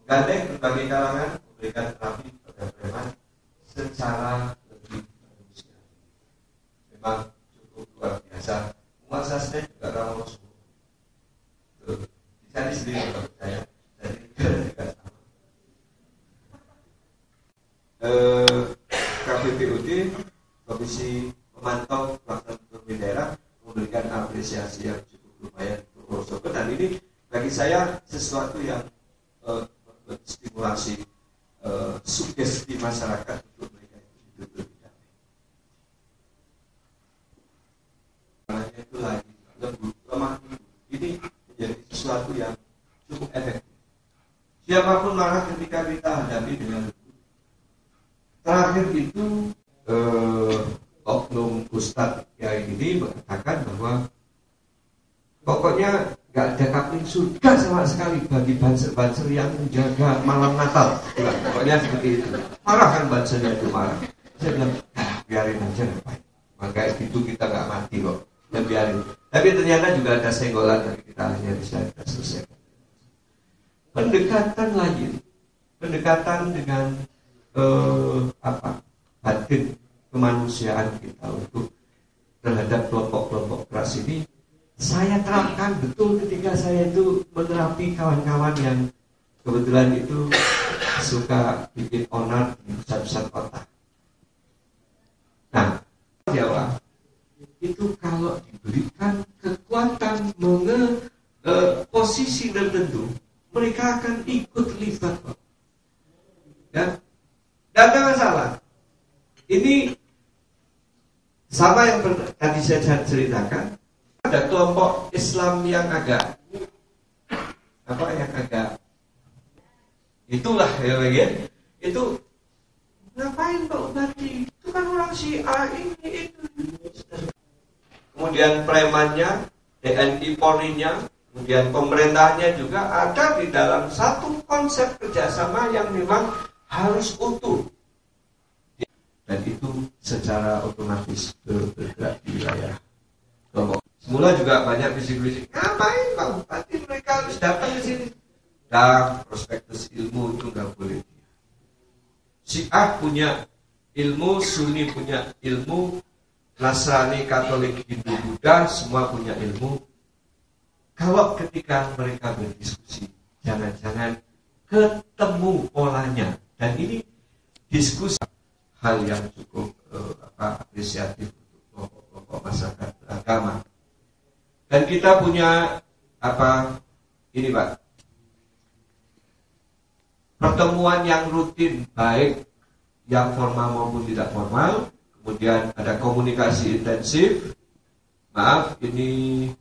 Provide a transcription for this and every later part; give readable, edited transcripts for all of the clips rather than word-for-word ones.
menggandeng berbagai kalangan memberikan terapi pada preman secara lebih manusia. Memang cukup luar biasa. Penguasanya juga ramah semua. Dicari sendiri kalau percaya. Jadi juga sama. KPPUD, Komisi Pemantau Pelaksanaan Otonomi Daerah, memberikan apresiasi yang cukup lumayan untuk Wonosobo, dan ini bagi saya sesuatu yang stimulasi sugesti masyarakat untuk mereka hidup lebih damai. Karena itu lagi lembut, lemah ini menjadi sesuatu yang cukup efektif. Siapapun marah ketika kita hadapi dengan lembut. Terakhir itu oknum Ustadz yang ini mengatakan bahwa pokoknya nggak ada kapling surga sama sekali bagi banser-banser yang menjaga malam Natal. Bukan, pokoknya seperti itu. Marah kan bansernya itu marah. Saya bilang, biarin aja ngapain. Maka itu kita nggak mati kok. Ya biarin. Tapi ternyata juga ada senggolan dari kita hanya bisa kita selesaikan. Pendekatan lain, pendekatan dengan batin kemanusiaan kita untuk terhadap kelompok-kelompok keras ini saya terapkan betul ketika saya itu menerapi kawan-kawan yang kebetulan itu suka bikin onar di pusat-pusat kota. Nah, Jawa itu kalau diberikan kekuatan posisi tertentu, mereka akan ikut terlibat, Pak. Ya, dan jangan salah. Ini sama yang tadi saya ceritakan. Ada kelompok Islam yang agak itulah ya, itu ngapain Pak Ubadi? Itu kan orang Syiah ini itu. Kemudian premannya, TNI Polri-nya, kemudian pemerintahnya juga ada di dalam satu konsep kerjasama yang memang harus utuh. Dan itu secara otomatis bergerak di wilayah kelompok. Semula juga banyak bisik-bisik, ngapain Pak Bupati mereka harus datang ke sini? Dan prospektus ilmu itu nggak boleh. Syiah punya ilmu, Sunni punya ilmu, Nasrani, Katolik, Hindu, Buddha semua punya ilmu. Kalau ketika mereka berdiskusi, jangan-jangan ketemu polanya. Dan ini diskusi hal yang cukup apresiatif untuk kelompok-kelompok masyarakat beragama. Dan kita punya ini Pak, pertemuan yang rutin, baik yang formal maupun tidak formal. Kemudian ada komunikasi intensif. Maaf, ini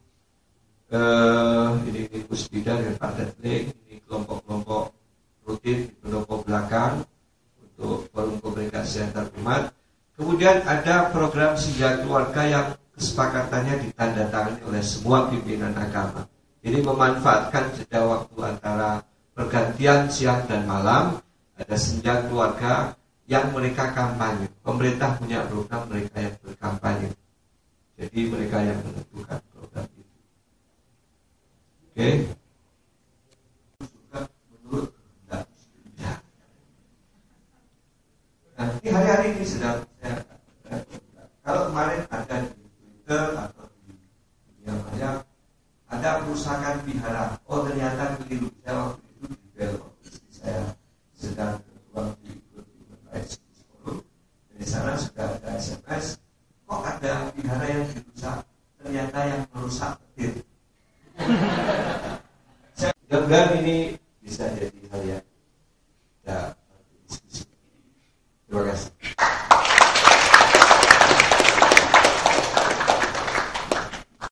Puspida dan Pak Detling, ini kelompok-kelompok rutin di pendopo belakang untuk forum komunikasi antar umat. Kemudian ada program Senja Keluarga yang kesepakatannya ditandatangani oleh semua pimpinan agama. Ini memanfaatkan jeda waktu antara pergantian siang dan malam, ada Senja Keluarga yang mereka kampanye. Pemerintah punya program, mereka yang berkampanye. Jadi mereka yang menentukan program itu. Oke. Menurut nah, ini hari-hari ini sedang saya kalau kemarin ada di Twitter atau di media maya ada perusahaan vihara. Oh ternyata keliru. Saya waktu itu di bel istri saya sedang berjuang di Human Rights Forum. Di sana sudah ada SMS. Kok ada vihara yang dirusak? Ternyata yang merusak petir. Mudah-mudahan ini bisa jadi hal yang ya diskusi. Terima kasih.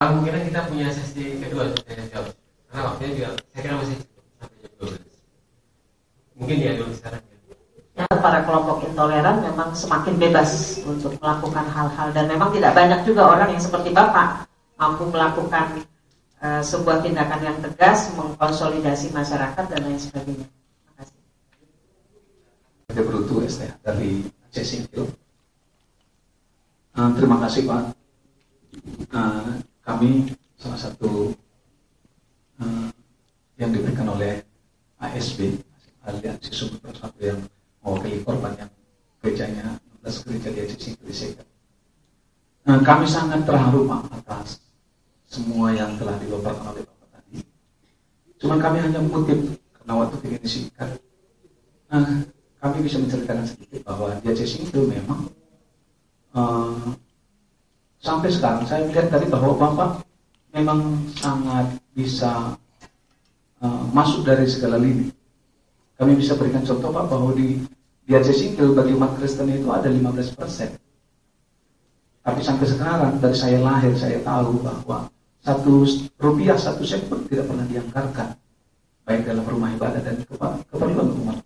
Kemungkinan kita punya sesi kedua saya jawab. Karena waktunya juga saya kira masih sampai jam 12. Mungkin ya dulu sekarang. Ya, para kelompok intoleran memang semakin bebas untuk melakukan hal-hal dan memang tidak banyak juga orang yang seperti Bapak mampu melakukan sebuah tindakan yang tegas, mengkonsolidasi masyarakat dan lain sebagainya. Terima kasih. Ada Brutu STH dari Aceh Singkil. Terima kasih Pak. Kami salah satu yang diberikan oleh ASB aliansi Sumut Bersatu yang mewakili korban yang gerejanya 16 gereja di Aceh Singkil disegel. Kami sangat terharu Pak atas semua yang telah dipaparkan oleh Bapak tadi. Cuman kami hanya mengutip karena waktu ingin disingkat. Kami bisa menceritakan sedikit bahwa di Aceh Singkil memang sampai sekarang saya melihat tadi bahwa Bapak memang sangat bisa masuk dari segala lini. Kami bisa berikan contoh Pak bahwa di Aceh Singkil bagi umat Kristen itu ada 15%. Tapi sampai sekarang dari saya lahir saya tahu bahwa Rp1 1 sen pun tidak pernah dianggarkan baik dalam rumah ibadah dan keperluan umat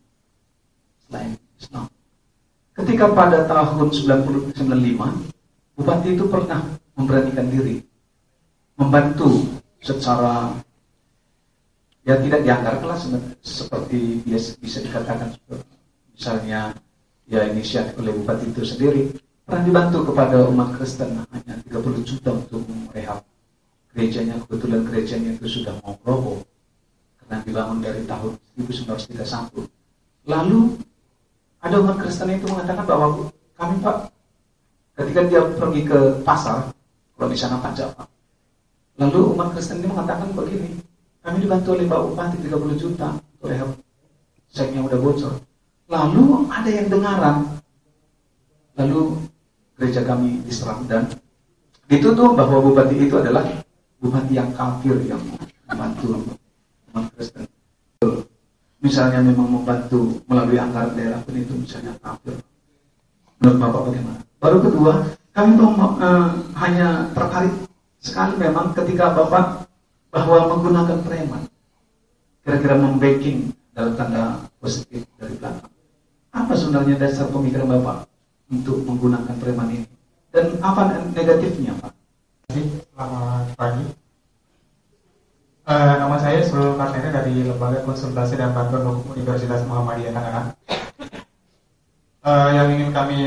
selain Islam. Ketika pada tahun 1995 Bupati itu pernah memberanikan diri membantu secara ya tidak dianggarkan seperti bisa dikatakan misalnya ya inisiatif oleh Bupati itu sendiri, pernah dibantu kepada umat Kristen hanya 30 juta untuk merehab gerejanya. Kebetulan gerejanya itu sudah mau roboh karena dibangun dari tahun 1931. Lalu ada umat Kristen itu mengatakan bahwa kami Pak, ketika dia pergi ke pasar, kalau di sana pajak Pak, lalu umat Kristen ini mengatakan begini, kami dibantu oleh Pak Bupati 30 juta untuk rehab seknya udah bocor. Lalu ada yang dengaran, lalu gereja kami diserang dan dituduh bahwa Bupati itu adalah Bupati yang kafir yang membantu umat Kristen. Misalnya memang membantu melalui anggaran daerah pun itu misalnya kafir. Menurut Bapak bagaimana? Baru kedua, kami hanya tertarik sekali memang ketika Bapak bahwa menggunakan preman. Kira-kira membacking dalam tanda positif dari belakang. Apa sebenarnya dasar pemikiran Bapak untuk menggunakan preman ini? Dan apa negatifnya Pak? Selamat pagi. Nama saya Surul Kartini dari Lembaga Konsultasi dan Bantuan Hukum Universitas Muhammadiyah Tangerang. Yang ingin kami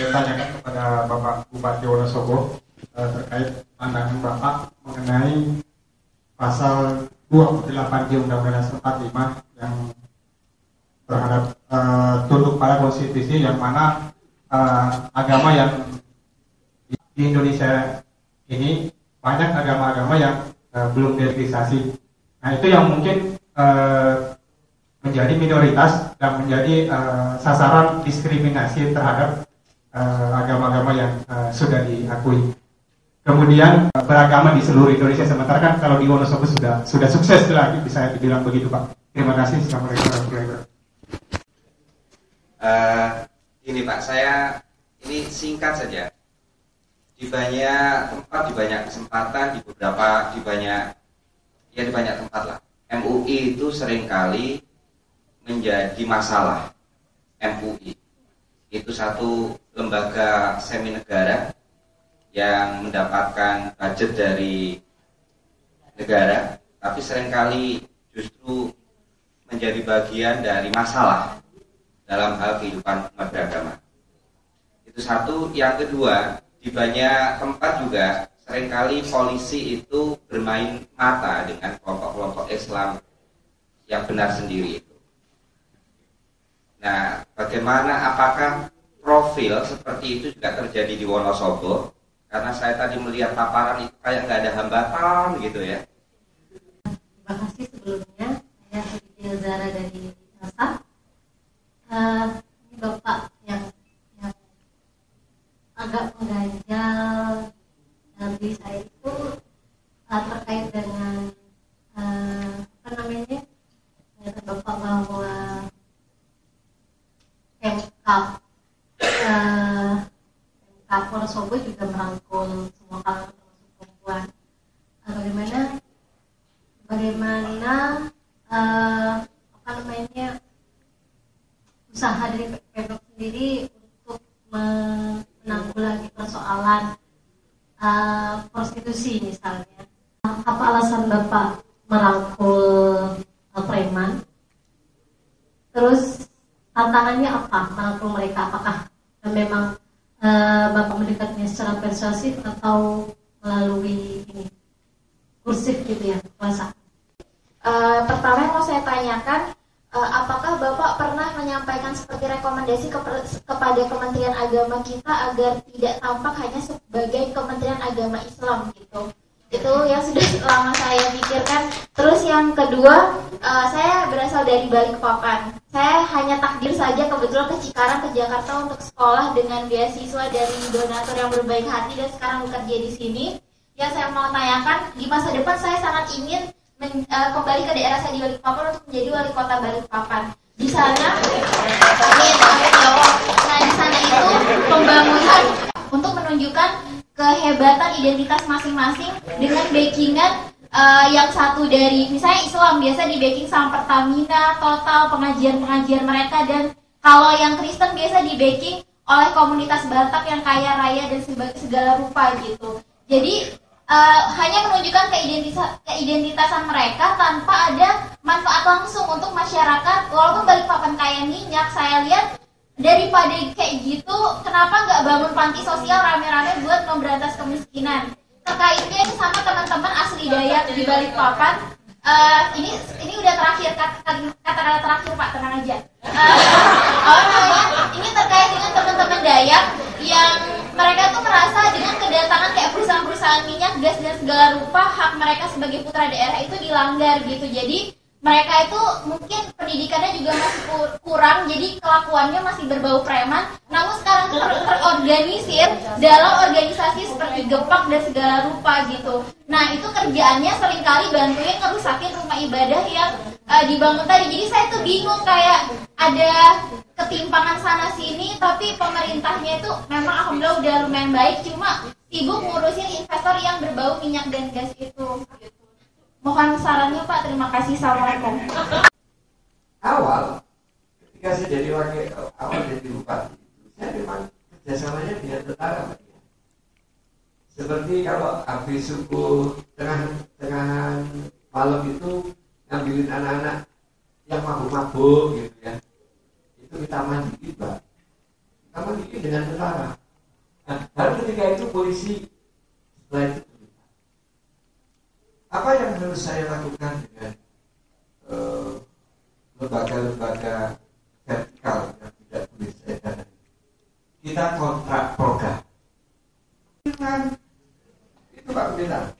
tanyakan kepada Bapak Bupati Wonosobo terkait pandangan Bapak mengenai pasal 28 di Undang-Undang 45 yang terhadap tunduk pada konstitusi, yang mana agama yang di Indonesia ini banyak agama-agama yang belum diregistrasi. Nah itu yang mungkin menjadi minoritas dan menjadi sasaran diskriminasi terhadap agama-agama yang sudah diakui. Kemudian beragama di seluruh Indonesia, sementara kan kalau di Wonosobo sudah sukses lagi, bisa dibilang begitu Pak. Terima kasih. Assalamualaikum warahmatullahi wabarakatuh. Ini Pak, saya ini singkat saja. Di banyak tempat, di banyak kesempatan, di banyak tempat lah. MUI itu seringkali menjadi masalah. MUI itu satu lembaga semi negara yang mendapatkan budget dari negara, tapi seringkali justru menjadi bagian dari masalah dalam hal kehidupan umat beragama. Itu satu. Yang kedua, di banyak tempat juga seringkali polisi itu bermain mata dengan kelompok-kelompok Islam yang benar sendiri itu. Nah, bagaimana, apakah profil seperti itu juga terjadi di Wonosobo? Karena saya tadi melihat paparan itu kayak nggak ada hambatan gitu ya. Terima kasih sebelumnya. Saya Siti Zara dari NASA. Ini Bapak yang agak mengganjal dari saya itu terkait dengan pernyataan Bapak bahwa Pemkab Wonosobo juga merangkul semua kalangan termasuk perempuan. Bagaimana usaha dari Pemkab sendiri untuk menanggulangi persoalan prostitusi misalnya. Apa alasan Bapak merangkul preman? Terus tantangannya apa merangkul mereka? Apakah memang Bapak mendekatnya secara persuasif atau melalui kursif gitu ya, kuasa? Pertama yang mau saya tanyakan, apakah Bapak pernah menyampaikan seperti rekomendasi kepada Kementerian Agama kita agar tidak tampak hanya sebagai Kementerian Agama Islam gitu? Itu yang sudah lama saya pikirkan. Terus yang kedua, saya berasal dari Balikpapan. Saya hanya takdir saja kebetulan ke Cikarang, ke Jakarta untuk sekolah dengan beasiswa dari donatur yang berbaik hati dan sekarang bekerja di sini. Yang saya mau tanyakan, di masa depan saya sangat ingin kembali ke daerah saya di Balikpapan untuk menjadi wali kota Balikpapan. Di sana, nah di sana itu pembangunan untuk menunjukkan kehebatan identitas masing-masing dengan backingan yang satu dari misalnya Islam biasa di backing sama Pertamina, Total, pengajian-pengajian mereka, dan kalau yang Kristen biasa di backing oleh komunitas Batak yang kaya raya dan segala rupa gitu. Jadi hanya menunjukkan keidentitasan mereka tanpa ada manfaat langsung untuk masyarakat. Walaupun Balikpapan kaya minyak, saya lihat daripada kayak gitu, kenapa nggak bangun panti sosial rame-rame buat memberantas kemiskinan? Terkaitnya ini sama teman-teman asli Dayak di Balikpapan. Ini udah terakhir, kata-kata terakhir Pak, tenang aja. Ini terkait dengan teman-teman Dayak yang mereka tuh merasa dengan kedatangan kayak perusahaan-perusahaan minyak, gas dan segala rupa, hak mereka sebagai putra daerah itu dilanggar gitu. Jadi mereka itu mungkin pendidikannya juga masih kurang, jadi kelakuannya masih berbau preman. Namun sekarang terorganisir dalam organisasi seperti Gepak dan segala rupa gitu. Nah itu kerjaannya seringkali bantuin ngerusakin rumah ibadah yang dibangun tadi. Jadi saya tuh bingung, kayak ada ketimpangan sana sini, tapi pemerintahnya itu memang alhamdulillah udah lumayan baik, cuma sibuk ngurusin investor yang berbau minyak dan gas itu gitu. Mohon sarannya Pak, terima kasih. Assalamualaikum. Awal ketika saya jadi jadi bupati, saya memang kerjasamanya dengan tentara Pak. Seperti kalau habis subuh tengah malam itu ngambilin anak-anak yang mabuk-mabuk gitu ya, itu kita mandiin Pak. Kita mandiin dengan tentara. Nah, baru ketika itu polisi setelah itu apa yang harus saya lakukan dengan lembaga-lembaga vertikal yang tidak boleh saya danai? Kita kontrak program. Itu Pak Bela.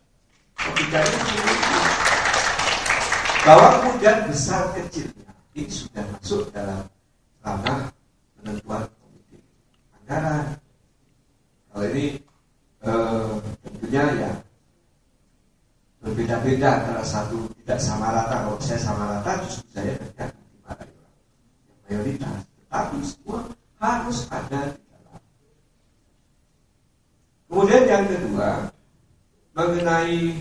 Bahwa kemudian besar kecilnya ini sudah masuk dalam ranah penentuan komite anggaran. Kalau ini tentunya ya berbeda-beda, antara satu tidak sama rata. Kalau saya sama rata, justru saya tidak dimarahi orang yang mayoritas. Tetapi semua harus ada di dalam. Kemudian yang kedua, mengenai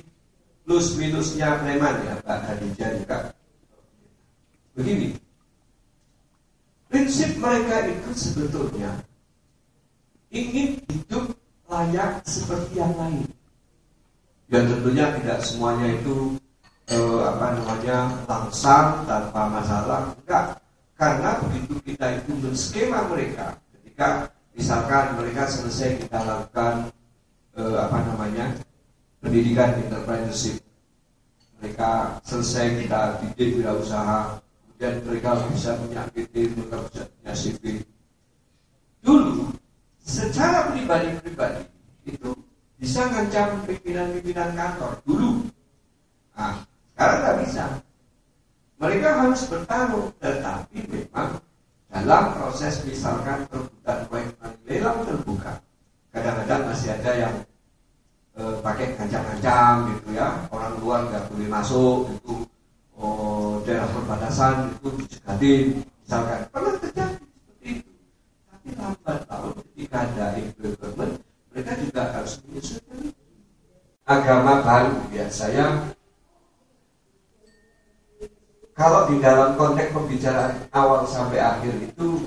plus minusnya preman ya Pak Khadijah juga begini. Prinsip mereka itu sebetulnya ingin hidup layak seperti yang lain. Ya tentunya tidak semuanya itu langsam tanpa masalah, enggak. Karena begitu kita itu menskema mereka, ketika misalkan mereka selesai kita lakukan pendidikan entrepreneurship, mereka selesai kita didik wirausaha, kemudian mereka bisa punya PT, mereka bisa punya CV. Dulu secara pribadi itu bisa ngancam pimpinan-pimpinan kantor dulu. Nah, sekarang nggak bisa. Mereka harus bertarung, tetapi memang dalam proses misalkan perebutan proyek lelang terbuka, kadang-kadang masih ada yang pakai ngancam-ngancam gitu ya, orang luar nggak boleh masuk itu, daerah perbatasan itu dicegatin, misalkan pernah terjadi seperti itu. Tapi lambat laun ketika ada improvement, mereka juga harus menyesuaikan agama baru ya. Saya kalau di dalam konteks pembicaraan awal sampai akhir itu,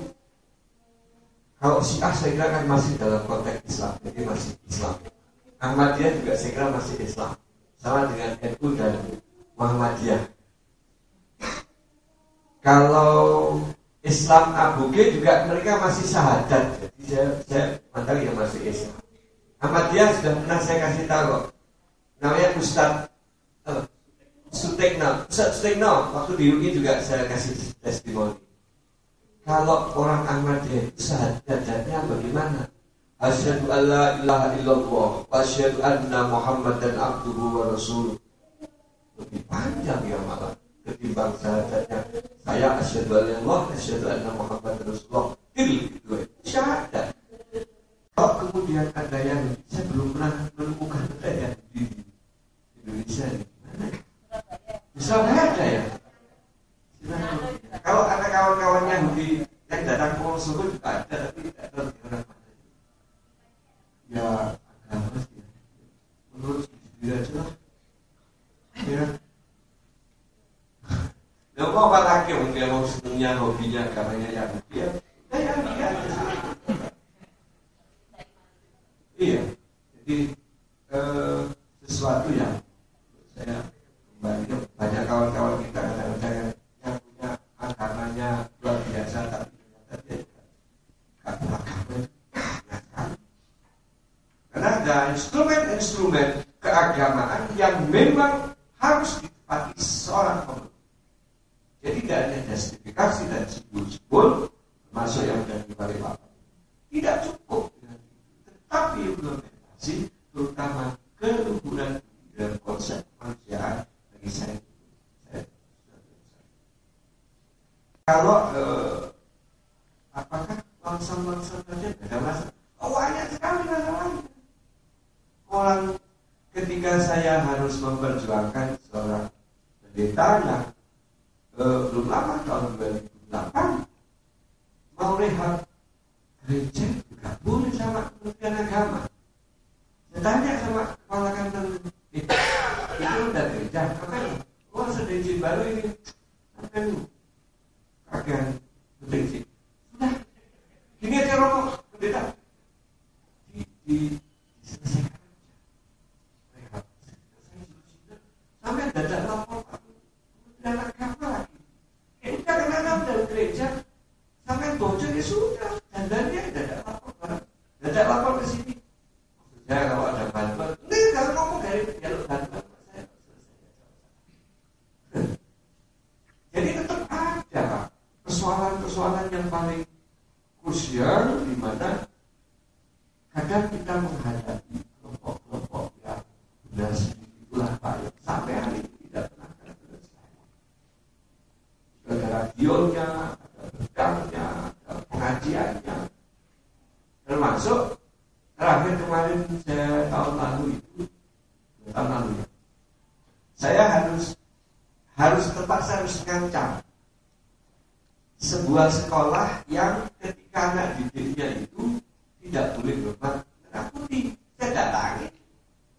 kalau Syiah saya kira kan masih dalam konteks Islam, jadi masih Islam. Ahmadiyah juga saya kira masih Islam, sama dengan NU dan Muhammadiyah. Kalau Islam Abu G juga mereka masih syahadat, jadi saya mantap yang masih Islam. Ahmadiyah sudah pernah saya kasih tahu, namanya Ustadz Sutekno. Ustadz Sutekno waktu di UI juga saya kasih tes testimoni. Kalau orang Ahmadiyah itu syahadatnya bagaimana? Asyhadu alla ilaha illallah wa asyhadu anna Muhammadan abduhu wa rasuluh. Lebih panjang ya malah ketimbang syahadatnya saya asyhadu alla ilaha asyhadu anna Muhammadan rasulullah. Itu syahadat. Kalau kemudian ada yang saya belum pernah menemukan ada yang di Indonesia ini gimana? Bisa ada ya? Kalau ada kawan-kawan Yahudi yang datang ke Wonosobo juga ada, tapi tidak tahu di mana. Ya agama sih. Menurut diri aja lah. Ya. Nah, mau apa lagi? Mungkin mau senangnya hobinya agamanya Yahudi ya. Ya. Iya. Jadi sesuatu yang saya kembali banyak kawan-kawan kita kadang-kadang yang punya agamanya luar biasa tapi ternyata dia tidak beragama. Karena ada instrumen-instrumen keagamaan yang memang harus ditepati seorang pemeluk. Jadi tidak hanya justifikasi dan simbol-simbol termasuk yang dari Balikpapan. Tidak cukup dengan itu. Tetapi implementasi terutama keluhuran dan konsep kemanusiaan bagi saya. Kalau apakah langsung saja ada masalah? Oh, banyak sekali masalahnya. Orang ketika saya harus memperjuangkan seorang pendeta yang belum lama tahun 2008 mau rehab gereja juga boleh sama Kementerian Agama. Saya tanya sama kepala kantor itu udah gereja apa ini? Oh, sudah izin baru ini apa ini? Kagak penting. Sudah gini aja rokok pendeta diselesaikan aja. Sampai dadak lapor Kementerian Agama lagi. Kita kenal dari gereja sampai bocor ya sudah. Dandannya dadak lapor ke sini. Maksudnya kalau ada bantuan, ini kalau ngomong dari jalur bantuan saya selesai. Jadi tetap ada Pak persoalan-persoalan yang paling krusial di mana kadang kita menghadapi kelompok-kelompok yang benar sedikit itulah Pak yang sampai hari ini tidak pernah selesai. Ada radionya, ada bedangnya, ada pengajiannya, termasuk terakhir kemarin saya tahun lalu ya, saya harus terpaksa harus ngancam sebuah sekolah yang ketika anak didiknya itu tidak boleh hormat merah putih. Saya datangi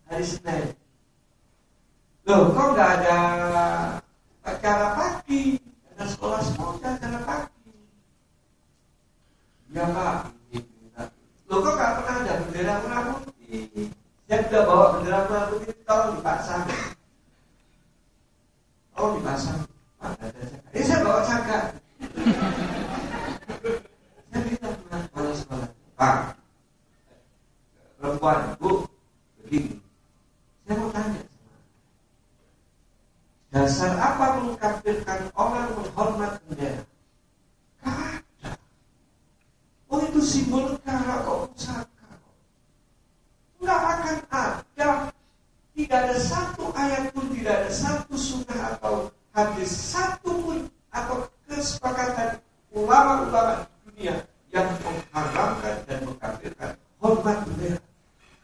hari Senin. Loh, kok nggak ada acara pagi? Ada sekolah sekolah acara pagi. Ya Pak. Loh, kok nggak pernah ada bendera merah putih? Saya sudah bawa bendera merah putih, tolong dipasang. Oh, dipasang. Pak, ada jaga. Ini saya bawa jaga. Saya minta kepala sekolah. Pak, perempuan, Bu, begini. Saya mau tanya sama dasar apa mengkafirkan orang menghormat bendera? Gak ada. Oh, itu simbol negara kok, pusaka. Nggak akan ada. Tidak ada satu ayat pun, tidak ada satu sunnah atau hadis satu pun atau kesepakatan ulama-ulama dunia yang mengharamkan dan mengkafirkan hormat bendera.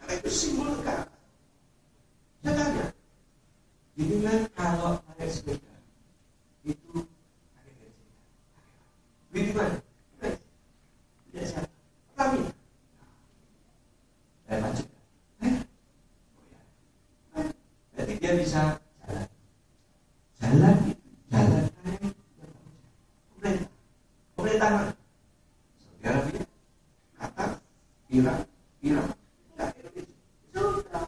Karena itu simbol negara. Saya tanya, inilah kalau pakai sepeda itu pakai gaji. Di mana? Tidak siapa. Kami. Saya maju. Jadi dia bisa jalan pemerintah mana? Saudi Arabia, Qatar, Iran, enggak sudah.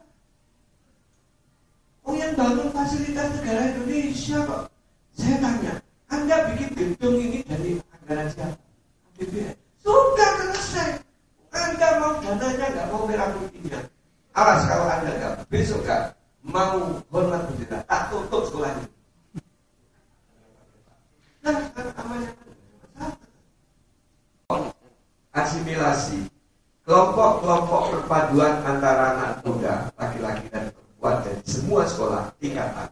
Oh, yang bangun fasilitas negara Indonesia kok. Saya tanya, Anda bikin gedung ini dari anggaran siapa? APBN. Sudah selesai. Anda mau dananya nggak mau merah putihnya. Awas kalau Anda nggak besok nggak mau hormat bendera, tak tutup sekolahnya. Nah, kan amalnya kan. asimilasi, kelompok-kelompok perpaduan antara anak muda, laki-laki dan perempuan dari semua sekolah tingkatan,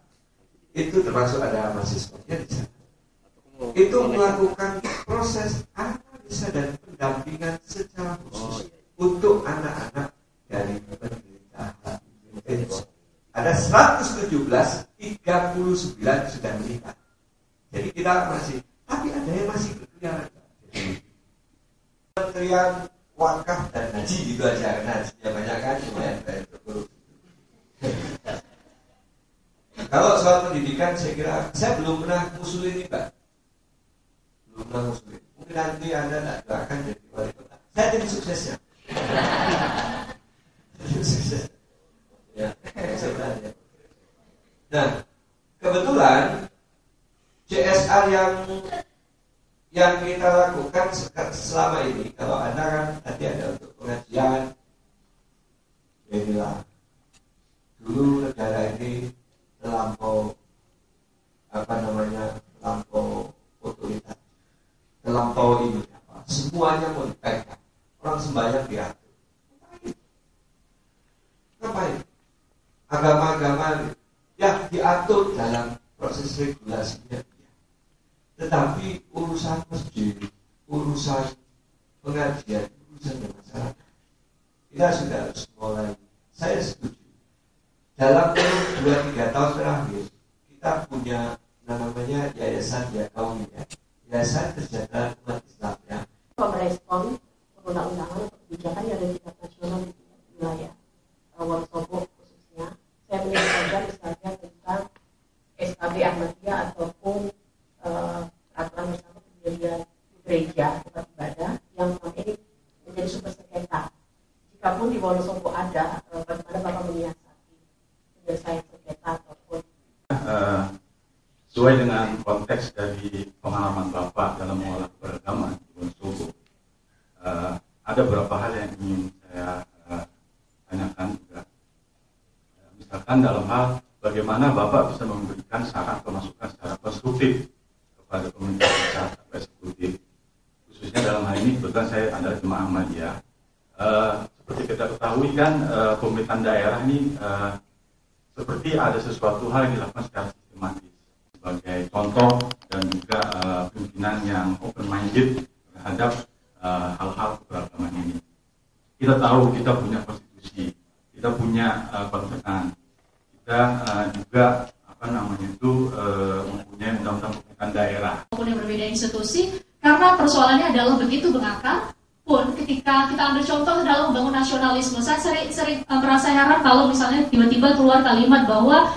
itu termasuk ada mahasiswanya di sana. Itu melakukan proses analisa dan pendampingan secara khusus untuk anak-anak dari penderita HIV. Ada 117, 39 sudah menikah. Jadi kita masih, tapi ada yang masih berkeliaran. Kementerian Wakaf dan Haji gitu aja, karena hajinya banyak kan, lumayan kayak berkorupsi. Kalau soal pendidikan, saya kira saya belum pernah musul ini, Pak. Belum pernah musul ini. Mungkin nanti Anda tak doakan jadi wali kota. Saya jadi suksesnya. Jadi sukses. Ya, sebenarnya. Nah, kebetulan CSR yang kita lakukan selama ini, kalau Anda kan tadi ada untuk pengajian, inilah dulu negara ini terlampau terlampau otoritas, terlampau ini apa? Semuanya mau dipegang, orang sembahyang diatur. Ngapain? Agama-agama ya diatur dalam proses regulasinya. Tetapi urusan masjid, urusan pengajian, urusan masyarakat, kita sudah harus mulai. Saya setuju. Dalam 2-3 tahun terakhir, kita punya namanya Yayasan Yakawi, Yayasan Kesejahteraan Umat Islam. Ya. Merespon perundang-undangan atau kebijakan yang ada di tingkat nasional di wilayah Wonosobo khususnya. Saya melihat saja misalnya tentang SKB Ahmadiyah ataupun peraturan bersama pendirian gereja tempat ibadah yang selama ini menjadi sumber sengketa. Jikapun di Wonosobo ada, bagaimana Bapak menyiasati penyelesaian sengketa ataupun sesuai dengan konteks dari pengalaman Bapak dalam mengolah beragama di Wonosobo, ada beberapa hal yang ingin saya tanyakan juga. Misalkan dalam hal bagaimana Bapak bisa memberikan saran atau masukan secara konstruktif kepada pemerintah pusat atau eksekutif, khususnya dalam hal ini kebetulan saya adalah jemaah Ahmadiyah. Seperti kita ketahui kan, pemerintahan daerah ini seperti ada sesuatu hal yang dilakukan secara sistematis sebagai contoh dan juga pimpinan yang open minded terhadap hal-hal keberagaman ini. Kita tahu kita punya konstitusi, kita punya konvensi, kita juga mempunyai undang-undang pemerintahan daerah. Maupun yang berbeda institusi, karena persoalannya adalah begitu mengakar. Pun ketika kita ambil contoh dalam membangun nasionalisme, saya sering merasa heran kalau misalnya tiba-tiba keluar kalimat bahwa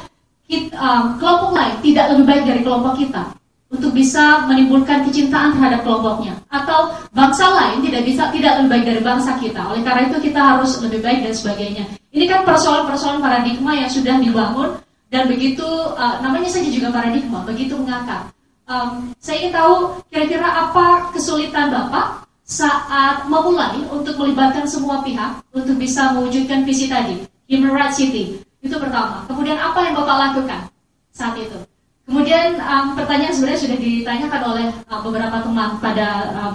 kelompok lain tidak lebih baik dari kelompok kita untuk bisa menimbulkan kecintaan terhadap kelompoknya, atau bangsa lain tidak lebih baik dari bangsa kita. Oleh karena itu kita harus lebih baik dan sebagainya. Ini kan persoalan-persoalan paradigma yang sudah dibangun dan begitu namanya saja juga paradigma, begitu mengakar. Saya ingin tahu kira-kira apa kesulitan Bapak saat memulai untuk melibatkan semua pihak untuk bisa mewujudkan visi tadi, Human Rights City. Itu pertama. Kemudian apa yang Bapak lakukan saat itu? Kemudian pertanyaan sebenarnya sudah ditanyakan oleh beberapa teman pada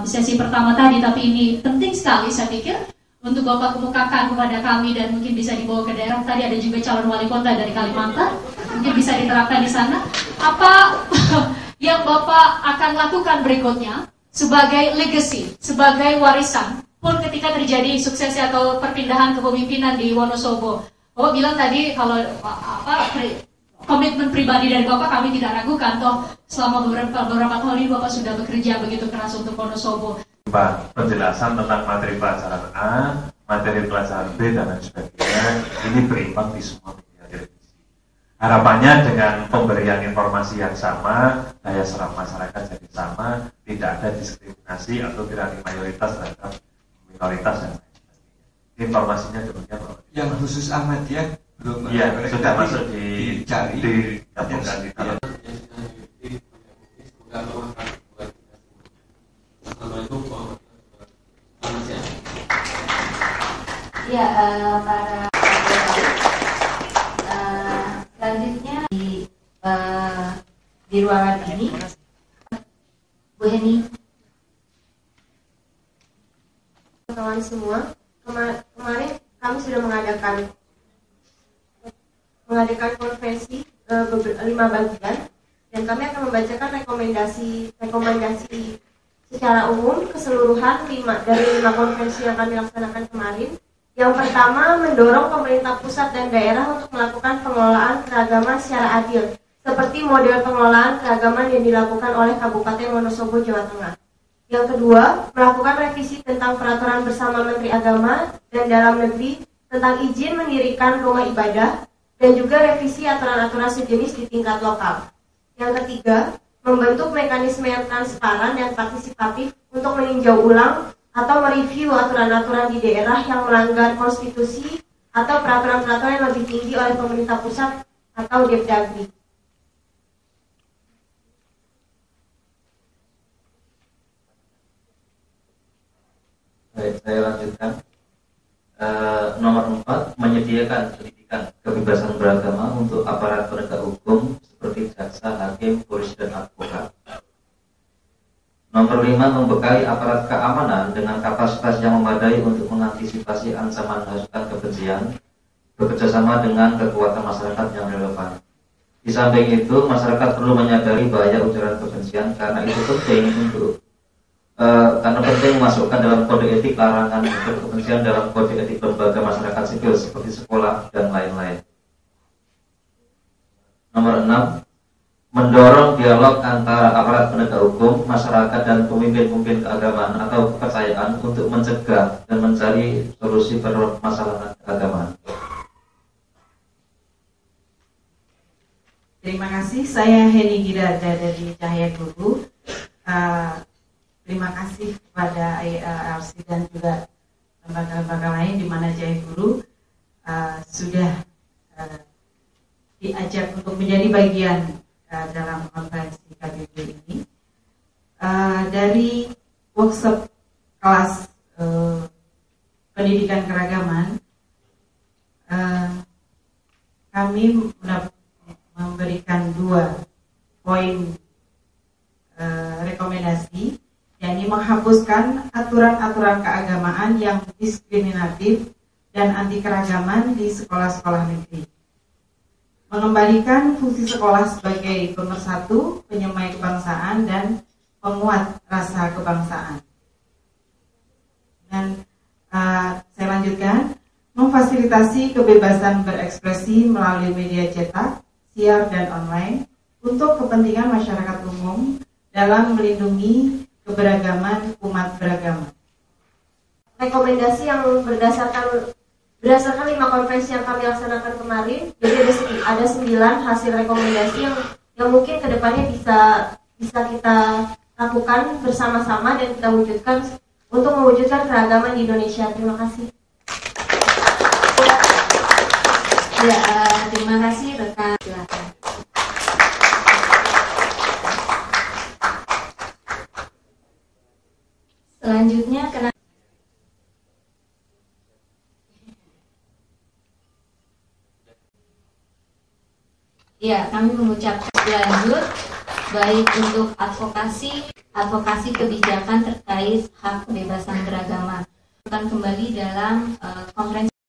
sesi pertama tadi, tapi ini penting sekali saya pikir untuk Bapak kemukakan kepada kami dan mungkin bisa dibawa ke daerah. Tadi ada juga calon wali kota dari Kalimantan, mungkin bisa diterapkan di sana. Apa yang Bapak akan lakukan berikutnya sebagai legacy, sebagai warisan pun ketika terjadi suksesi atau perpindahan kepemimpinan di Wonosobo? Bapak bilang tadi kalau komitmen pribadi dari Bapak kami tidak ragukan, toh selama beberapa tahun ini Bapak sudah bekerja begitu keras untuk Wonosobo. Penjelasan tentang materi pelajaran A, materi pelajaran B dan lain sebagainya ini berimbang di semua media televisi. Harapannya dengan pemberian informasi yang sama, daya serap masyarakat jadi sama, tidak ada diskriminasi atau tirani mayoritas terhadap minoritas dan lain sebagainya. Informasinya demikian Pak. Yang khusus Ahmadiyah belum ya, sudah masuk digabungkan di dalam. Ya, para selanjutnya di ruangan ini Bu Heni. kawan-kawan semua. Kemarin kami sudah mengadakan konferensi 5 bagian, dan kami akan membacakan rekomendasi secara umum keseluruhan dari 5 konferensi yang kami laksanakan kemarin. Yang pertama, mendorong pemerintah pusat dan daerah untuk melakukan pengelolaan keragaman secara adil, seperti model pengelolaan keragaman yang dilakukan oleh Kabupaten Wonosobo, Jawa Tengah. Yang kedua, melakukan revisi tentang peraturan bersama Menteri Agama dan Dalam Negeri tentang izin mendirikan rumah ibadah, dan juga revisi aturan-aturan sejenis di tingkat lokal. Yang ketiga, membentuk mekanisme yang transparan dan partisipatif untuk meninjau ulang atau mereview aturan-aturan di daerah yang melanggar konstitusi atau peraturan-peraturan yang lebih tinggi oleh pemerintah pusat atau Depdagri. Baik, saya lanjutkan. Nomor 4, menyediakan pendidikan kebebasan beragama untuk aparat penegak hukum seperti jaksa, hakim, polisi, dan advokat. Nomor 5, membekali aparat keamanan dengan kapasitas yang memadai untuk mengantisipasi ancaman hasutan kebencian, bekerjasama dengan kekuatan masyarakat yang relevan. Di samping itu, masyarakat perlu menyadari bahaya ujaran kebencian karena itu penting memasukkan dalam kode etik larangan ujaran kebencian dalam kode etik lembaga masyarakat sipil seperti sekolah dan lain-lain. Nomor 6, mendorong dialog antara aparat penegak hukum, masyarakat, dan pemimpin-pemimpin keagamaan atau kepercayaan untuk mencegah dan mencari solusi permasalahan keagamaan. Terima kasih, saya Heni Gidarda dari Cahaya Guru. Terima kasih kepada IRC dan juga lembaga-lembaga lain di mana Cahaya Guru sudah diajak untuk menjadi bagian dalam konferensi KBB ini. Dari workshop kelas pendidikan keragaman, kami memberikan 2 poin rekomendasi, yakni menghapuskan aturan-aturan keagamaan yang diskriminatif dan anti keragaman di sekolah-sekolah negeri, mengembalikan fungsi sekolah sebagai pemersatu, penyemai kebangsaan, dan penguat rasa kebangsaan. Dan saya lanjutkan, memfasilitasi kebebasan berekspresi melalui media cetak, siar, dan online untuk kepentingan masyarakat umum dalam melindungi keberagaman umat beragama. Rekomendasi yang berdasarkan 5 konferensi yang kami laksanakan kemarin, jadi ada 9 hasil rekomendasi yang mungkin kedepannya bisa kita lakukan bersama-sama dan kita wujudkan untuk mewujudkan keragaman di Indonesia. Terima kasih. Ya, terima kasih rekan. Silakan. Selanjutnya ya, kami mengucapkan lanjut baik untuk advokasi kebijakan terkait hak kebebasan beragama. Akan kembali dalam konferensi